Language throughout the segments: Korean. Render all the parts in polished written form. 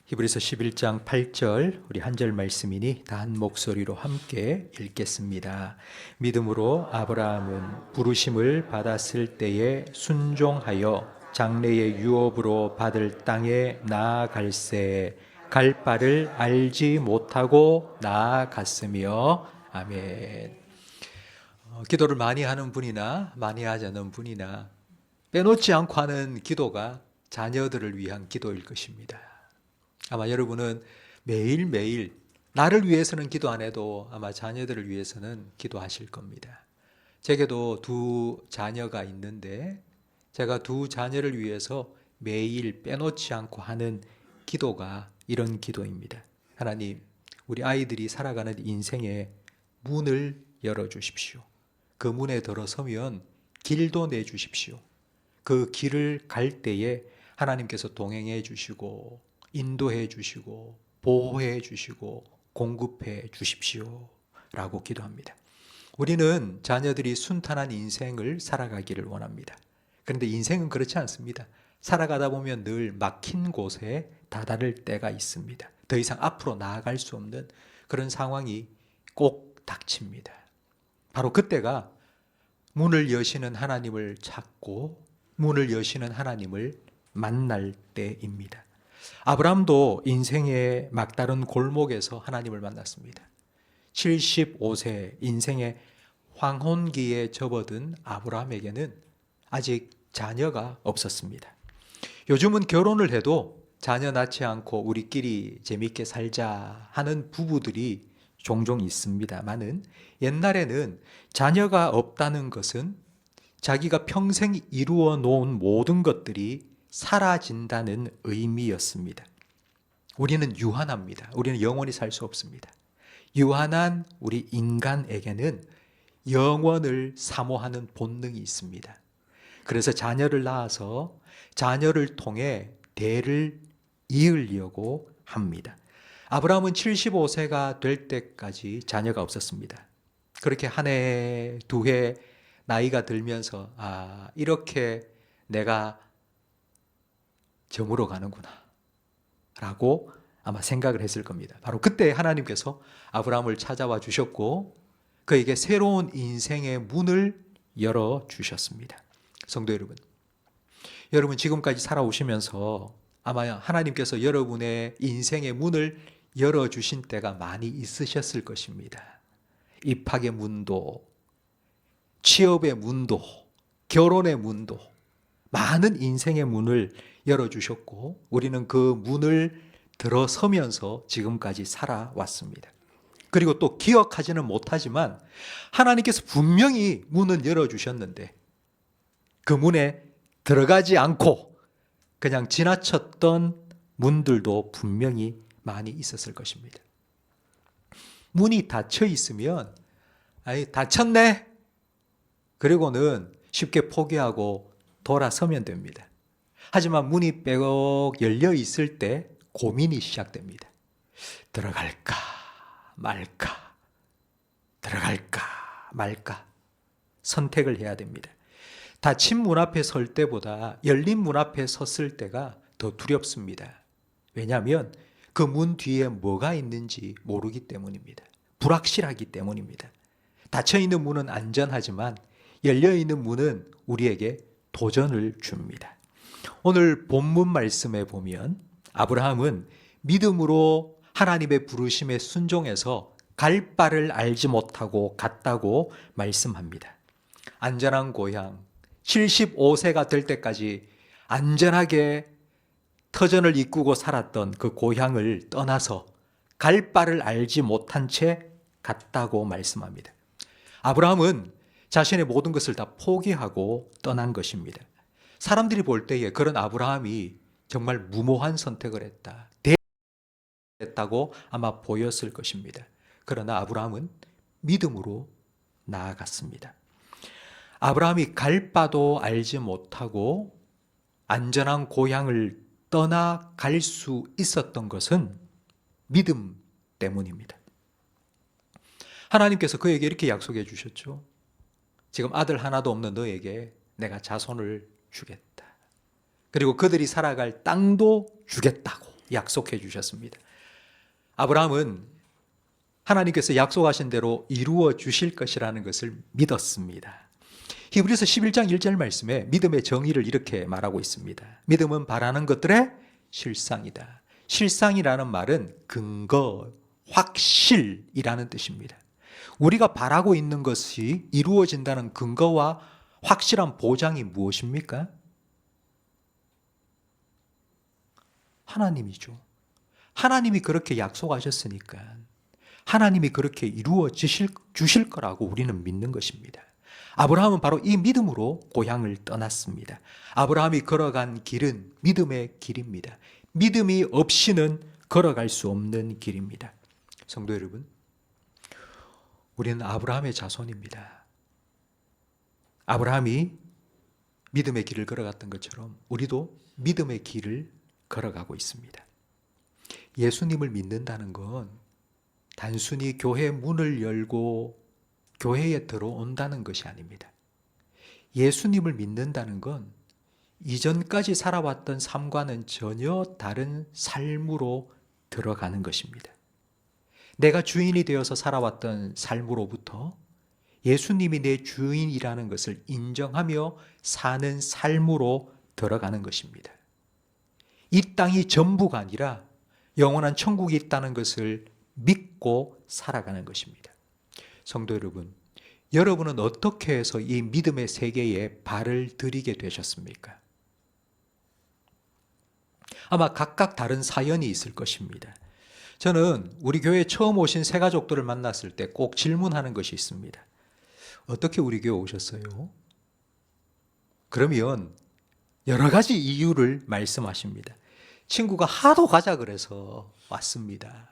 히브리서 11장 8절 우리 한 절 말씀이니 다 한 목소리로 함께 읽겠습니다. 믿음으로 아브라함은 부르심을 받았을 때에 순종하여 장래의 유업으로 받을 땅에 나아갈새 갈 바를 알지 못하고 나아갔으며 아멘. 기도를 많이 하는 분이나 많이 하지 않는 분이나 빼놓지 않고 하는 기도가 자녀들을 위한 기도일 것입니다. 아마 여러분은 매일매일 나를 위해서는 기도 안 해도 아마 자녀들을 위해서는 기도하실 겁니다. 제게도 두 자녀가 있는데 제가 두 자녀를 위해서 매일 빼놓지 않고 하는 기도가 이런 기도입니다. 하나님, 우리 아이들이 살아가는 인생의 문을 열어주십시오. 그 문에 들어서면 길도 내주십시오. 그 길을 갈 때에 하나님께서 동행해 주시고 인도해 주시고 보호해 주시고 공급해 주십시오 라고 기도합니다. 우리는 자녀들이 순탄한 인생을 살아가기를 원합니다. 그런데 인생은 그렇지 않습니다. 살아가다 보면 늘 막힌 곳에 다다를 때가 있습니다. 더 이상 앞으로 나아갈 수 없는 그런 상황이 꼭 닥칩니다. 바로 그때가 문을 여시는 하나님을 찾고 문을 여시는 하나님을 만날 때입니다. 아브라함도 인생의 막다른 골목에서 하나님을 만났습니다. 75세 인생의 황혼기에 접어든 아브라함에게는 아직 자녀가 없었습니다. 요즘은 결혼을 해도 자녀 낳지 않고 우리끼리 재밌게 살자 하는 부부들이 종종 있습니다만은 옛날에는 자녀가 없다는 것은 자기가 평생 이루어 놓은 모든 것들이 사라진다는 의미였습니다. 우리는 유한합니다. 우리는 영원히 살 수 없습니다. 유한한 우리 인간에게는 영원을 사모하는 본능이 있습니다. 그래서 자녀를 낳아서 자녀를 통해 대를 이으려고 합니다. 아브라함은 75세가 될 때까지 자녀가 없었습니다. 그렇게 한 해, 두 해 나이가 들면서 이렇게 내가 저물어 가는구나 라고 아마 생각을 했을 겁니다. 바로 그때 하나님께서 아브라함을 찾아와 주셨고 그에게 새로운 인생의 문을 열어주셨습니다. 성도 여러분, 여러분 지금까지 살아오시면서 아마 하나님께서 여러분의 인생의 문을 열어주신 때가 많이 있으셨을 것입니다. 입학의 문도, 취업의 문도, 결혼의 문도, 많은 인생의 문을 열어주셨고 우리는 그 문을 들어서면서 지금까지 살아왔습니다. 그리고 또 기억하지는 못하지만 하나님께서 분명히 문은 열어주셨는데 그 문에 들어가지 않고 그냥 지나쳤던 문들도 분명히 많이 있었을 것입니다. 문이 닫혀 있으면 닫혔네 그리고는 쉽게 포기하고 돌아서면 됩니다. 하지만 문이 빼곡 열려 있을 때 고민이 시작됩니다. 들어갈까 말까, 들어갈까 말까 선택을 해야 됩니다. 닫힌 문 앞에 설 때보다 열린 문 앞에 섰을 때가 더 두렵습니다. 왜냐하면 그 문 뒤에 뭐가 있는지 모르기 때문입니다. 불확실하기 때문입니다. 닫혀있는 문은 안전하지만 열려있는 문은 우리에게 도전을 줍니다. 오늘 본문 말씀에 보면 아브라함은 믿음으로 하나님의 부르심에 순종해서 갈 바를 알지 못하고 갔다고 말씀합니다. 안전한 고향, 75세가 될 때까지 안전하게 터전을 이꾸고 살았던 그 고향을 떠나서 갈 바를 알지 못한 채 갔다고 말씀합니다. 아브라함은 자신의 모든 것을 다 포기하고 떠난 것입니다. 사람들이 볼 때에 그런 아브라함이 정말 무모한 선택을 했다고 아마 보였을 것입니다. 그러나 아브라함은 믿음으로 나아갔습니다. 아브라함이 갈 바도 알지 못하고 안전한 고향을 떠나갈 수 있었던 것은 믿음 때문입니다. 하나님께서 그에게 이렇게 약속해 주셨죠. 지금 아들 하나도 없는 너에게 내가 자손을 주겠다. 그리고 그들이 살아갈 땅도 주겠다고 약속해 주셨습니다. 아브라함은 하나님께서 약속하신 대로 이루어 주실 것이라는 것을 믿었습니다. 히브리서 11장 1절 말씀에 믿음의 정의를 이렇게 말하고 있습니다. 믿음은 바라는 것들의 실상이다. 실상이라는 말은 근거, 확실이라는 뜻입니다. 우리가 바라고 있는 것이 이루어진다는 근거와 확실한 보장이 무엇입니까? 하나님이죠. 하나님이 그렇게 약속하셨으니까 하나님이 그렇게 이루어 주실 거라고 우리는 믿는 것입니다. 아브라함은 바로 이 믿음으로 고향을 떠났습니다. 아브라함이 걸어간 길은 믿음의 길입니다. 믿음이 없이는 걸어갈 수 없는 길입니다. 성도 여러분, 우리는 아브라함의 자손입니다. 아브라함이 믿음의 길을 걸어갔던 것처럼 우리도 믿음의 길을 걸어가고 있습니다. 예수님을 믿는다는 건 단순히 교회 문을 열고 교회에 들어온다는 것이 아닙니다. 예수님을 믿는다는 건 이전까지 살아왔던 삶과는 전혀 다른 삶으로 들어가는 것입니다. 내가 주인이 되어서 살아왔던 삶으로부터 예수님이 내 주인이라는 것을 인정하며 사는 삶으로 들어가는 것입니다. 이 땅이 전부가 아니라 영원한 천국이 있다는 것을 믿고 살아가는 것입니다. 성도 여러분, 여러분은 어떻게 해서 이 믿음의 세계에 발을 들이게 되셨습니까? 아마 각각 다른 사연이 있을 것입니다. 저는 우리 교회에 처음 오신 새가족들을 만났을 때 꼭 질문하는 것이 있습니다. 어떻게 우리 교회 오셨어요? 그러면 여러 가지 이유를 말씀하십니다. 친구가 하도 가자 그래서 왔습니다.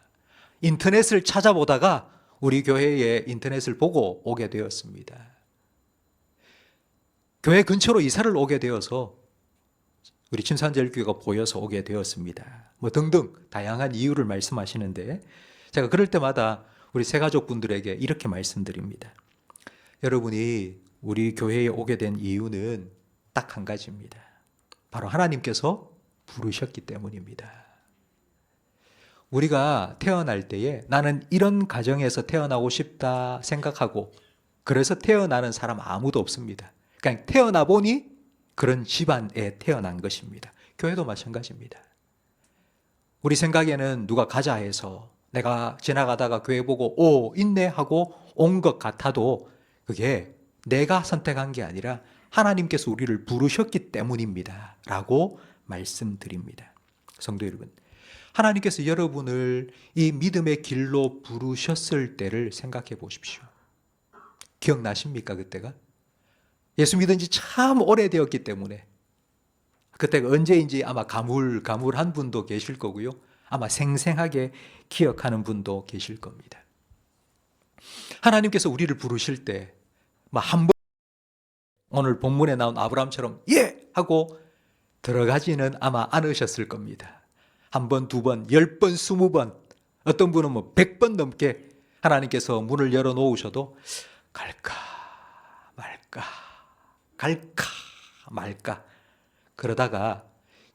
인터넷을 찾아보다가 우리 교회에 인터넷을 보고 오게 되었습니다. 교회 근처로 이사를 오게 되어서 우리 침산제일교회가 보여서 오게 되었습니다. 뭐 등등 다양한 이유를 말씀하시는데 제가 그럴 때마다 우리 새가족분들에게 이렇게 말씀드립니다. 여러분이 우리 교회에 오게 된 이유는 딱 한 가지입니다. 바로 하나님께서 부르셨기 때문입니다. 우리가 태어날 때에 나는 이런 가정에서 태어나고 싶다 생각하고 그래서 태어나는 사람 아무도 없습니다. 그냥 태어나 보니 그런 집안에 태어난 것입니다. 교회도 마찬가지입니다. 우리 생각에는 누가 가자 해서 내가 지나가다가 교회 보고 오 있네 하고 온 것 같아도 그게 내가 선택한 게 아니라 하나님께서 우리를 부르셨기 때문입니다 라고 말씀드립니다. 성도 여러분, 하나님께서 여러분을 이 믿음의 길로 부르셨을 때를 생각해 보십시오. 기억나십니까 그때가? 예수 믿은 지 참 오래되었기 때문에 그때가 언제인지 아마 가물가물한 분도 계실 거고요. 아마 생생하게 기억하는 분도 계실 겁니다. 하나님께서 우리를 부르실 때 한 번 오늘 본문에 나온 아브라함처럼 예! 하고 들어가지는 아마 않으셨을 겁니다. 한 번, 두 번, 10번, 20번, 어떤 분은 100번 넘게 하나님께서 문을 열어놓으셔도 갈까 말까 갈까 말까 그러다가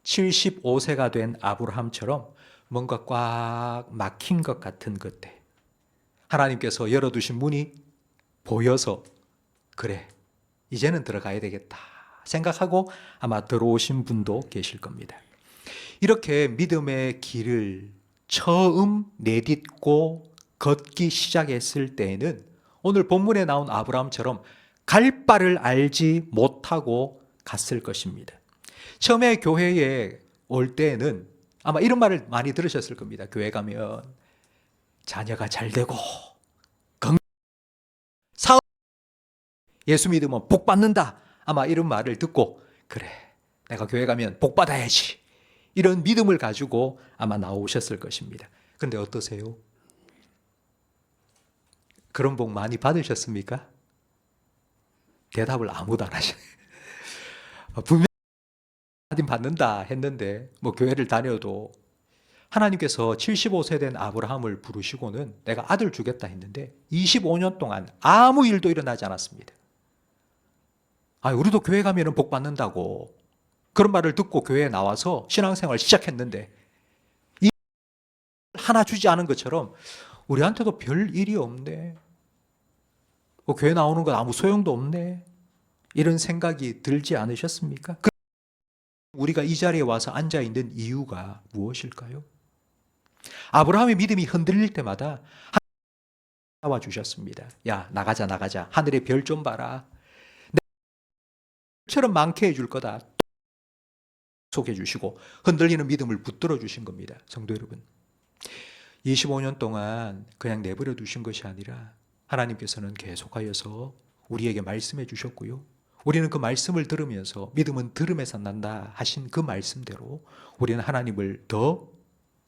75세가 된 아브라함처럼 뭔가 꽉 막힌 것 같은 그때 하나님께서 열어두신 문이 보여서 그래 이제는 들어가야 되겠다 생각하고 아마 들어오신 분도 계실 겁니다. 이렇게 믿음의 길을 처음 내딛고 걷기 시작했을 때에는 오늘 본문에 나온 아브라함처럼 갈 바를 알지 못하고 갔을 것입니다. 처음에 교회에 올 때에는 아마 이런 말을 많이 들으셨을 겁니다. 교회 가면 자녀가 잘 되고 사업 예수 믿으면 복 받는다. 아마 이런 말을 듣고 그래 내가 교회 가면 복 받아야지. 이런 믿음을 가지고 아마 나오셨을 것입니다. 그런데 어떠세요? 그런 복 많이 받으셨습니까? 대답을 아무도 안 하시네. 분명히 받는다 했는데 교회를 다녀도 하나님께서 75세 된 아브라함을 부르시고는 내가 아들 주겠다 했는데 25년 동안 아무 일도 일어나지 않았습니다. 우리도 교회 가면 복 받는다고 그런 말을 듣고 교회에 나와서 신앙생활 시작했는데 하나 주지 않은 것처럼 우리한테도 별 일이 없네. 뭐 교회 나오는 건 아무 소용도 없네. 이런 생각이 들지 않으셨습니까? 우리가 이 자리에 와서 앉아 있는 이유가 무엇일까요? 아브라함의 믿음이 흔들릴 때마다 나와 주셨습니다. 야, 나가자, 나가자. 하늘의 별 좀 봐라. 내처럼 많게 해줄 거다. 속해 주시고 흔들리는 믿음을 붙들어 주신 겁니다. 성도 여러분. 25년 동안 그냥 내버려 두신 것이 아니라 하나님께서는 계속하여서 우리에게 말씀해 주셨고요. 우리는 그 말씀을 들으면서 믿음은 들음에서 난다 하신 그 말씀대로 우리는 하나님을 더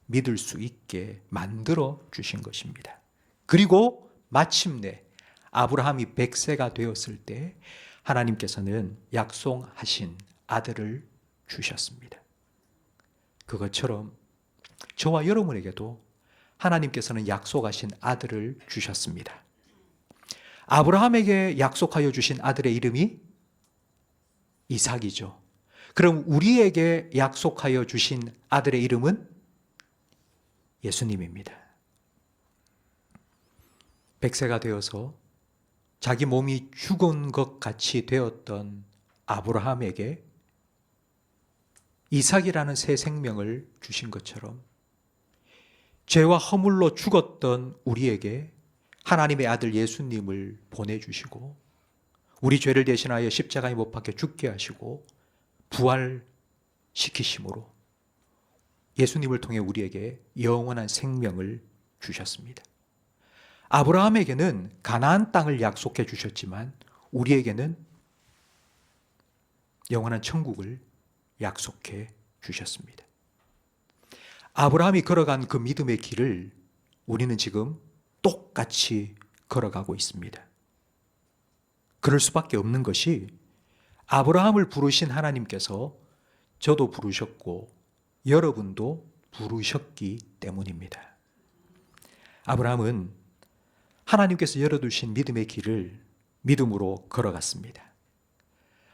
믿을 수 있게 만들어 주신 것입니다. 그리고 마침내 아브라함이 100세가 되었을 때 하나님께서는 약속하신 아들을 주셨습니다. 그것처럼 저와 여러분에게도 하나님께서는 약속하신 아들을 주셨습니다. 아브라함에게 약속하여 주신 아들의 이름이 이삭이죠. 그럼 우리에게 약속하여 주신 아들의 이름은 예수님입니다. 100세가 되어서 자기 몸이 죽은 것 같이 되었던 아브라함에게 이삭이라는 새 생명을 주신 것처럼 죄와 허물로 죽었던 우리에게 하나님의 아들 예수님을 보내주시고 우리 죄를 대신하여 십자가에 못 박혀 죽게 하시고 부활시키심으로 예수님을 통해 우리에게 영원한 생명을 주셨습니다. 아브라함에게는 가나안 땅을 약속해 주셨지만 우리에게는 영원한 천국을 약속해 주셨습니다. 아브라함이 걸어간 그 믿음의 길을 우리는 지금 똑같이 걸어가고 있습니다. 그럴 수밖에 없는 것이 아브라함을 부르신 하나님께서 저도 부르셨고 여러분도 부르셨기 때문입니다. 아브라함은 하나님께서 열어두신 믿음의 길을 믿음으로 걸어갔습니다.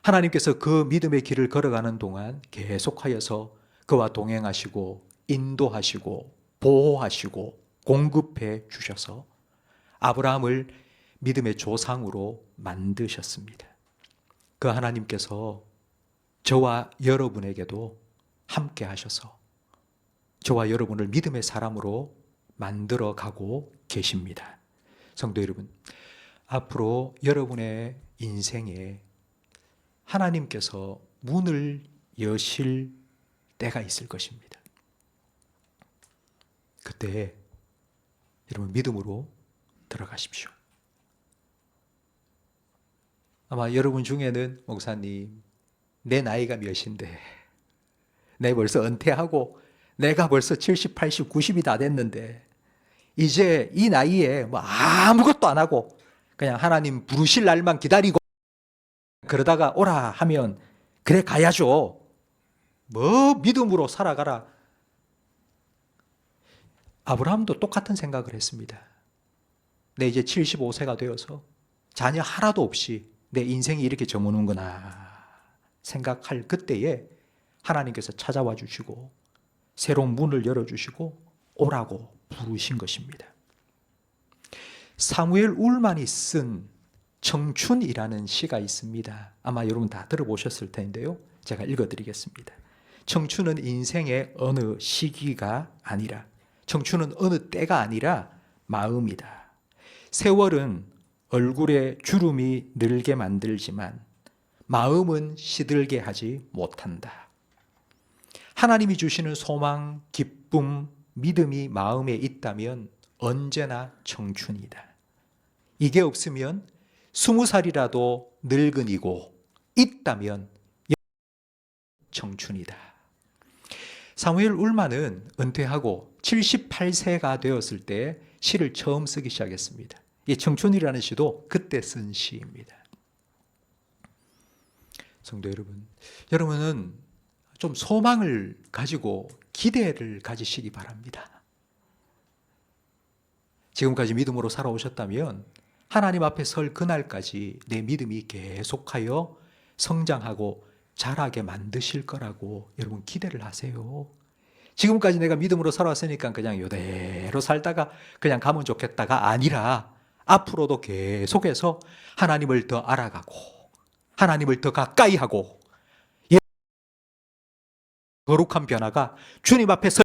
하나님께서 그 믿음의 길을 걸어가는 동안 계속하여서 그와 동행하시고 인도하시고 보호하시고 공급해 주셔서 아브라함을 믿음의 조상으로 만드셨습니다. 그 하나님께서 저와 여러분에게도 함께 하셔서 저와 여러분을 믿음의 사람으로 만들어 가고 계십니다. 성도 여러분, 앞으로 여러분의 인생에 하나님께서 문을 여실 때가 있을 것입니다. 그때 여러분 믿음으로 들어가십시오. 아마 여러분 중에는 목사님, 내 나이가 몇인데 내 벌써 은퇴하고 내가 벌써 70, 80, 90이 다 됐는데 이제 이 나이에 뭐 아무것도 안 하고 그냥 하나님 부르실 날만 기다리고 그러다가 오라 하면 그래 가야죠. 뭐 믿음으로 살아가라. 아브라함도 똑같은 생각을 했습니다. 내 이제 75세가 되어서 자녀 하나도 없이 내 인생이 이렇게 저무는구나 생각할 그때에 하나님께서 찾아와 주시고 새로운 문을 열어주시고 오라고 부르신 것입니다. 사무엘 울만이 쓴 청춘이라는 시가 있습니다. 아마 여러분 다 들어보셨을 텐데요. 제가 읽어드리겠습니다. 청춘은 인생의 어느 시기가 아니라 청춘은 어느 때가 아니라 마음이다. 세월은 얼굴에 주름이 늘게 만들지만 마음은 시들게 하지 못한다. 하나님이 주시는 소망, 기쁨, 믿음이 마음에 있다면 언제나 청춘이다. 이게 없으면 20살이라도 늙은이고 있다면 청춘이다. 사무엘 울만은 은퇴하고 78세가 되었을 때 시를 처음 쓰기 시작했습니다. 이 청춘이라는 시도 그때 쓴 시입니다. 성도 여러분, 여러분은 좀 소망을 가지고 기대를 가지시기 바랍니다. 지금까지 믿음으로 살아오셨다면 하나님 앞에 설 그날까지 내 믿음이 계속하여 성장하고 자라게 만드실 거라고 여러분 기대를 하세요. 지금까지 내가 믿음으로 살아왔으니까 그냥 이대로 살다가 그냥 가면 좋겠다가 아니라 앞으로도 계속해서 하나님을 더 알아가고 하나님을 더 가까이 하고 거룩한 변화가 주님 앞에서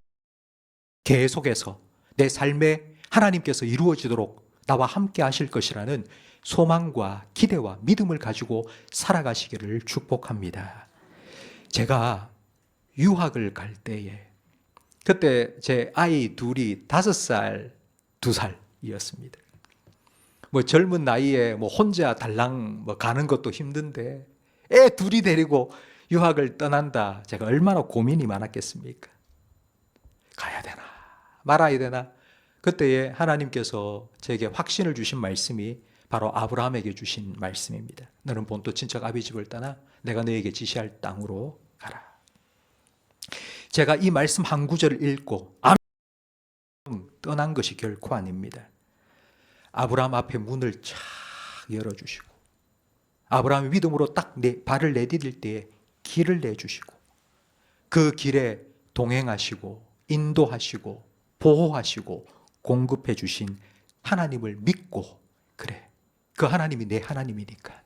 계속해서 내 삶에 하나님께서 이루어지도록 나와 함께 하실 것이라는 소망과 기대와 믿음을 가지고 살아가시기를 축복합니다. 제가 유학을 갈 때에 그때 제 아이 둘이 5살, 2살이었습니다. 뭐 젊은 나이에 뭐 혼자 달랑 뭐 가는 것도 힘든데 애 둘이 데리고 유학을 떠난다. 제가 얼마나 고민이 많았겠습니까? 가야 되나 말아야 되나? 그때에 하나님께서 제게 확신을 주신 말씀이 바로 아브라함에게 주신 말씀입니다. 너는 본토 친척 아비 집을 떠나 내가 너에게 지시할 땅으로 가라. 제가 이 말씀 한 구절을 읽고 떠난 것이 결코 아닙니다. 아브라함 앞에 문을 쫙 열어주시고 아브라함이 믿음으로 딱 발을 내디딜 때에 길을 내주시고 그 길에 동행하시고 인도하시고 보호하시고 공급해 주신 하나님을 믿고 그래 그 하나님이 내 하나님이니까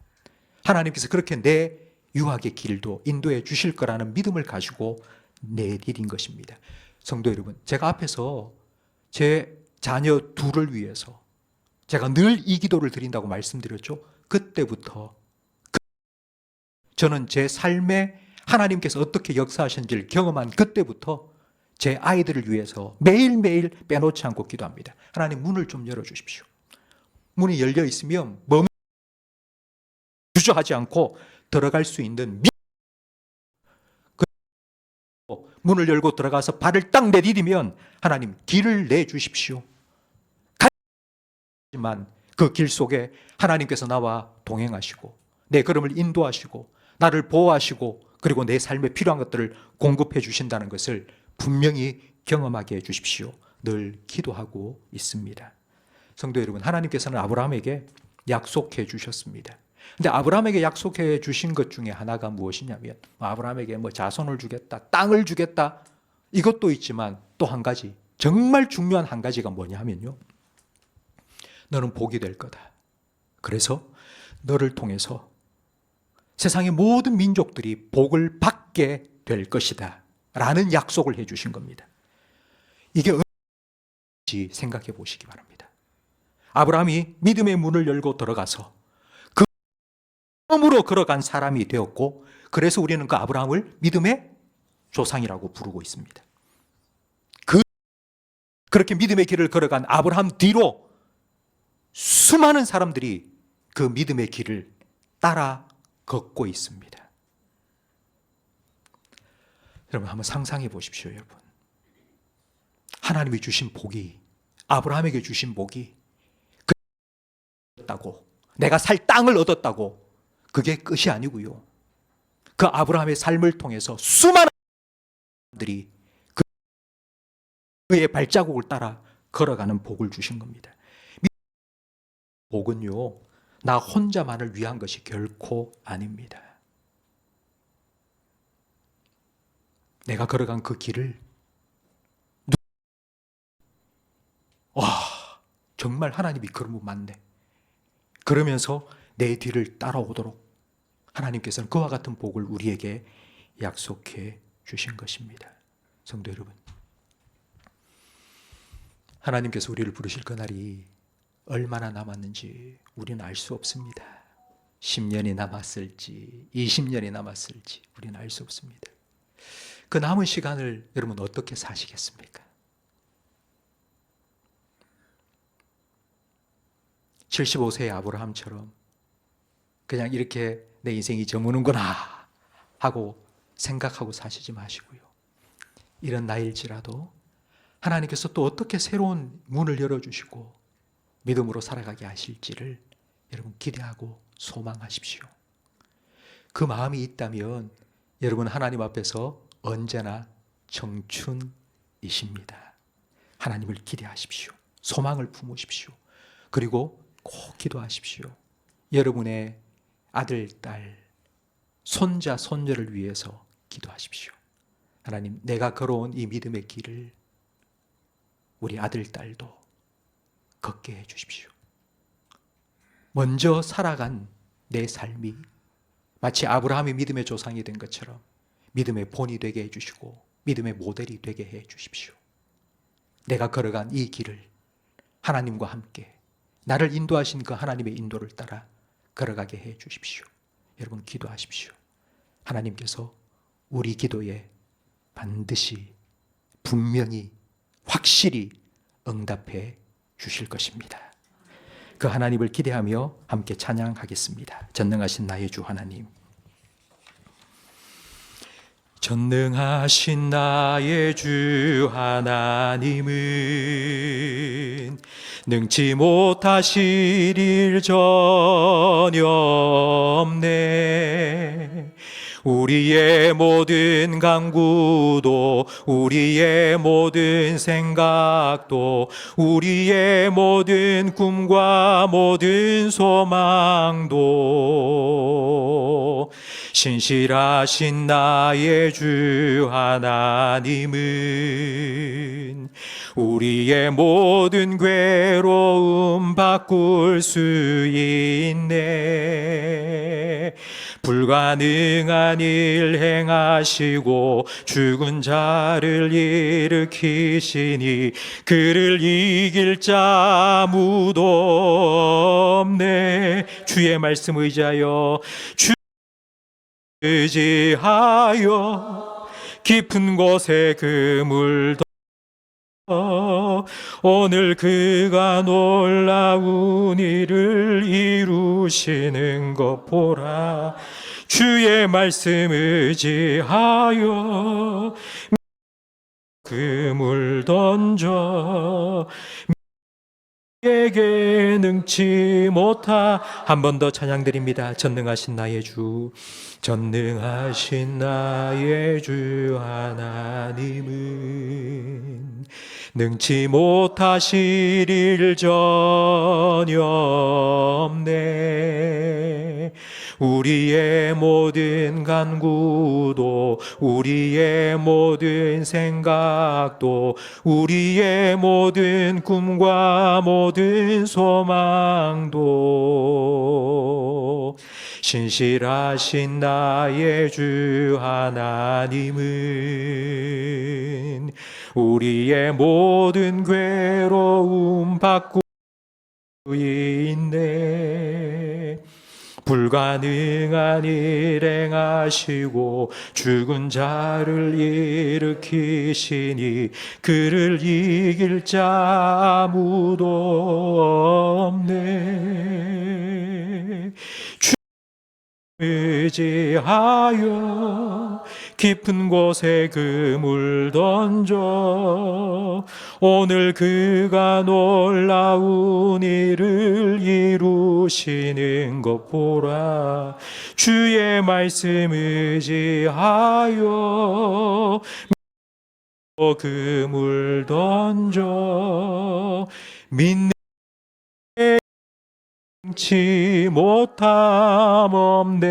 하나님께서 그렇게 내 유학의 길도 인도해 주실 거라는 믿음을 가지고 내디딘 것입니다. 성도 여러분, 제가 앞에서 제 자녀 둘을 위해서 제가 늘 이 기도를 드린다고 말씀드렸죠. 그때부터 저는 제 삶에 하나님께서 어떻게 역사하신지를 경험한 그때부터 제 아이들을 위해서 매일매일 빼놓지 않고 기도합니다. 하나님 문을 좀 열어주십시오. 문이 열려 있으면 주저하지 않고 들어갈 수 있는 문을 열고 들어가서 발을 딱 내디디면 하나님 길을 내주십시오. 하지만 그 길 속에 하나님께서 나와 동행하시고 내 걸음을 인도하시고 나를 보호하시고 그리고 내 삶에 필요한 것들을 공급해 주신다는 것을 분명히 경험하게 해주십시오. 늘 기도하고 있습니다. 성도 여러분, 하나님께서는 아브라함에게 약속해 주셨습니다. 근데 아브라함에게 약속해 주신 것 중에 하나가 무엇이냐면 아브라함에게 뭐 자손을 주겠다, 땅을 주겠다 이것도 있지만 또 한 가지 정말 중요한 한 가지가 뭐냐 하면요. 너는 복이 될 거다. 그래서 너를 통해서 세상의 모든 민족들이 복을 받게 될 것이다 라는 약속을 해 주신 겁니다. 이게 얼마인지 생각해 보시기 바랍니다. 아브라함이 믿음의 문을 열고 들어가서 그 처음으로 걸어간 사람이 되었고 그래서 우리는 그 아브라함을 믿음의 조상이라고 부르고 있습니다. 그렇게 믿음의 길을 걸어간 아브라함 뒤로 수많은 사람들이 그 믿음의 길을 따라 걷고 있습니다. 여러분 한번 상상해 보십시오. 여러분 하나님이 주신 복이 아브라함에게 주신 복이 얻었다고 내가 살 땅을 얻었다고 그게 끝이 아니고요. 그 아브라함의 삶을 통해서 수많은 사람들이 그의 발자국을 따라 걸어가는 복을 주신 겁니다. 복은요 나 혼자만을 위한 것이 결코 아닙니다. 내가 걸어간 그 길을 와 정말 하나님이 그러면 맞네 그러면서 내 뒤를 따라오도록 하나님께서는 그와 같은 복을 우리에게 약속해 주신 것입니다. 성도 여러분, 하나님께서 우리를 부르실 그날이 얼마나 남았는지 우리는 알 수 없습니다. 10년이 남았을지 20년이 남았을지 우리는 알 수 없습니다. 그 남은 시간을 여러분 어떻게 사시겠습니까? 75세의 아브라함처럼 그냥 이렇게 내 인생이 저무는구나 하고 생각하고 사시지 마시고요. 이런 나이일지라도 하나님께서 또 어떻게 새로운 문을 열어주시고 믿음으로 살아가게 하실지를 여러분 기대하고 소망하십시오. 그 마음이 있다면 여러분 하나님 앞에서 언제나 청춘이십니다. 하나님을 기대하십시오. 소망을 품으십시오. 그리고 꼭 기도하십시오. 여러분의 아들, 딸, 손자, 손녀를 위해서 기도하십시오. 하나님, 내가 걸어온 이 믿음의 길을 우리 아들, 딸도 걷게 해주십시오. 먼저 살아간 내 삶이 마치 아브라함의 믿음의 조상이 된 것처럼 믿음의 본이 되게 해주시고 믿음의 모델이 되게 해주십시오. 내가 걸어간 이 길을 하나님과 함께 나를 인도하신 그 하나님의 인도를 따라 걸어가게 해주십시오. 여러분 기도하십시오. 하나님께서 우리 기도에 반드시 분명히 확실히 응답해 주실 것입니다. 그 하나님을 기대하며 함께 찬양하겠습니다. 전능하신 나의 주 하나님, 전능하신 나의 주 하나님은 능치 못하실 일 전혀 없네. 우리의 모든 간구도, 우리의 모든 생각도, 우리의 모든 꿈과 모든 소망도 신실하신 나의 주 하나님은 우리의 모든 괴로움 바꿀 수 있네. 불가능한 일 행하시고 죽은 자를 일으키시니 그를 이길 자 아무도 없네. 주의 말씀 의지하여 의지하여 깊은 곳에 그물도 오늘 그가 놀라운 일을 이루시는 것 보라. 주의 말씀 의지하여 그물 던져 에게 능치 못하. 한 번 더 찬양드립니다. 전능하신 나의 주, 전능하신 나의 주 하나님은 능치 못하실 일 전혀 없네. 우리의 모든 간구도, 우리의 모든 생각도, 우리의 모든 꿈과 모든 소망도 신실하신 나의 주 하나님은 우리의 모든 괴로움 바꾸고 있네. 불가능한 일 행하시고 죽은 자를 일으키시니 그를 이길 자 아무도 없네. 의지하여 깊은 곳에 그물 던져 오늘 그가 놀라운 일을 이루시는 것 보라. 주의 말씀 의지하여 그물 던져 믿는 치 못함 없네.